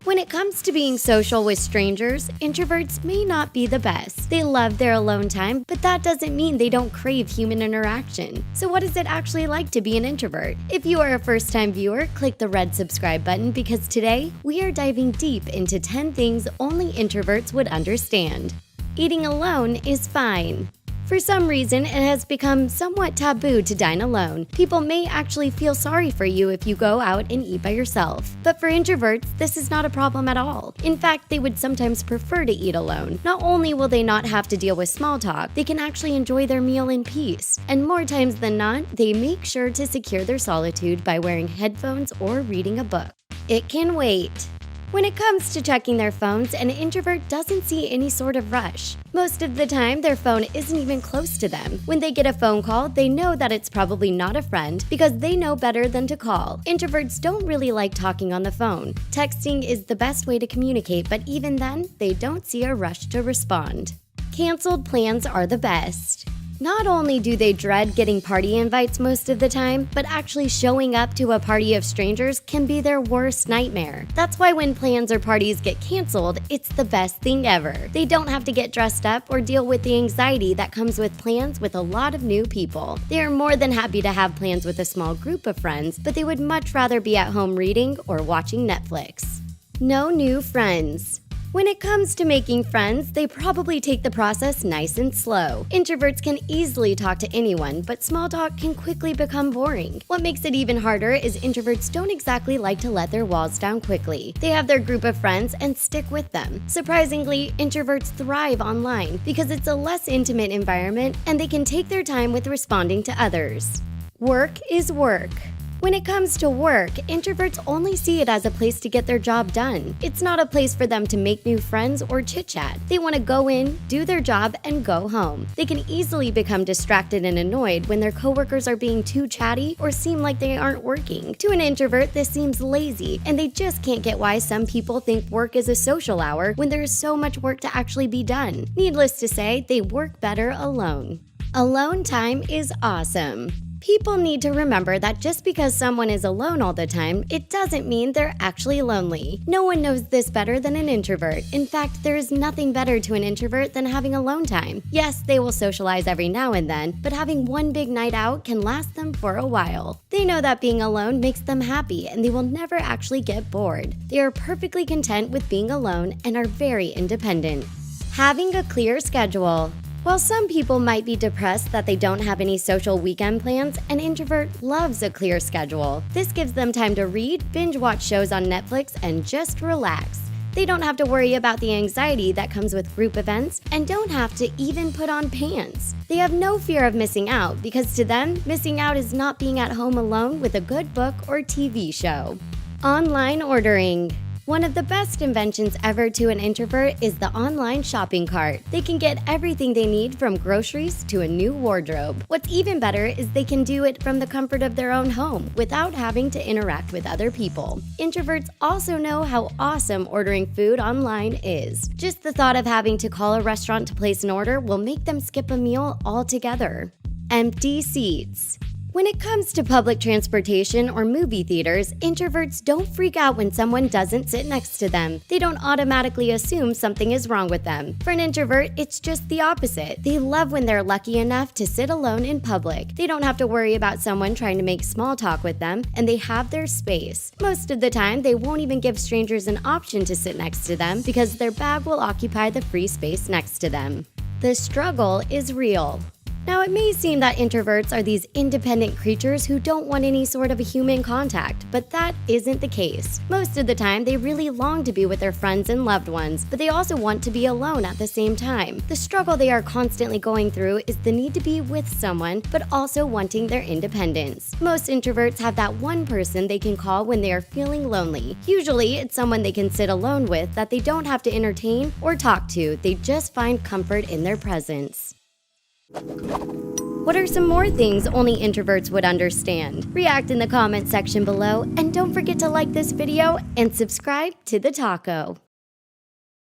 When it comes to being social with strangers, introverts may not be the best. They love their alone time, but that doesn't mean they don't crave human interaction. So what is it actually like to be an introvert? If you are a first-time viewer, click the red subscribe button because today we are diving deep into 10 things only introverts would understand. Eating alone is fine. For some reason, it has become somewhat taboo to dine alone. People may actually feel sorry for you if you go out and eat by yourself. But for introverts, this is not a problem at all. In fact, they would sometimes prefer to eat alone. Not only will they not have to deal with small talk, they can actually enjoy their meal in peace. And more times than not, they make sure to secure their solitude by wearing headphones or reading a book. It can wait. When it comes to checking their phones, an introvert doesn't see any sort of rush. Most of the time, their phone isn't even close to them. When they get a phone call, they know that it's probably not a friend because they know better than to call. Introverts don't really like talking on the phone. Texting is the best way to communicate, but even then, they don't see a rush to respond. Canceled plans are the best. Not only do they dread getting party invites most of the time, but actually showing up to a party of strangers can be their worst nightmare. That's why when plans or parties get canceled, it's the best thing ever. They don't have to get dressed up or deal with the anxiety that comes with plans with a lot of new people. They are more than happy to have plans with a small group of friends, but they would much rather be at home reading or watching Netflix. No new friends. When it comes to making friends, they probably take the process nice and slow. Introverts can easily talk to anyone, but small talk can quickly become boring. What makes it even harder is introverts don't exactly like to let their walls down quickly. They have their group of friends and stick with them. Surprisingly, introverts thrive online because it's a less intimate environment and they can take their time with responding to others. Work is work. When it comes to work, introverts only see it as a place to get their job done. It's not a place for them to make new friends or chit-chat. They want to go in, do their job, and go home. They can easily become distracted and annoyed when their coworkers are being too chatty or seem like they aren't working. To an introvert, this seems lazy, and they just can't get why some people think work is a social hour when there is so much work to actually be done. Needless to say, they work better alone. Alone time is awesome. People need to remember that just because someone is alone all the time, it doesn't mean they're actually lonely. No one knows this better than an introvert. In fact, there is nothing better to an introvert than having alone time. Yes, they will socialize every now and then, but having one big night out can last them for a while. They know that being alone makes them happy and they will never actually get bored. They are perfectly content with being alone and are very independent. Having a clear schedule. While some people might be depressed that they don't have any social weekend plans, an introvert loves a clear schedule. This gives them time to read, binge watch shows on Netflix, and just relax. They don't have to worry about the anxiety that comes with group events and don't have to even put on pants. They have no fear of missing out because to them, missing out is not being at home alone with a good book or TV show. Online ordering. One of the best inventions ever to an introvert is the online shopping cart. They can get everything they need from groceries to a new wardrobe. What's even better is they can do it from the comfort of their own home without having to interact with other people. Introverts also know how awesome ordering food online is. Just the thought of having to call a restaurant to place an order will make them skip a meal altogether. Empty seats. When it comes to public transportation or movie theaters, introverts don't freak out when someone doesn't sit next to them. They don't automatically assume something is wrong with them. For an introvert, it's just the opposite. They love when they're lucky enough to sit alone in public. They don't have to worry about someone trying to make small talk with them, and they have their space. Most of the time, they won't even give strangers an option to sit next to them because their bag will occupy the free space next to them. The struggle is real. Now, it may seem that introverts are these independent creatures who don't want any sort of a human contact, but that isn't the case. Most of the time, they really long to be with their friends and loved ones, but they also want to be alone at the same time. The struggle they are constantly going through is the need to be with someone, but also wanting their independence. Most introverts have that one person they can call when they are feeling lonely. Usually, it's someone they can sit alone with that they don't have to entertain or talk to. They just find comfort in their presence. What are some more things only introverts would understand? React in the comment section below, and don't forget to like this video and subscribe to The Taco.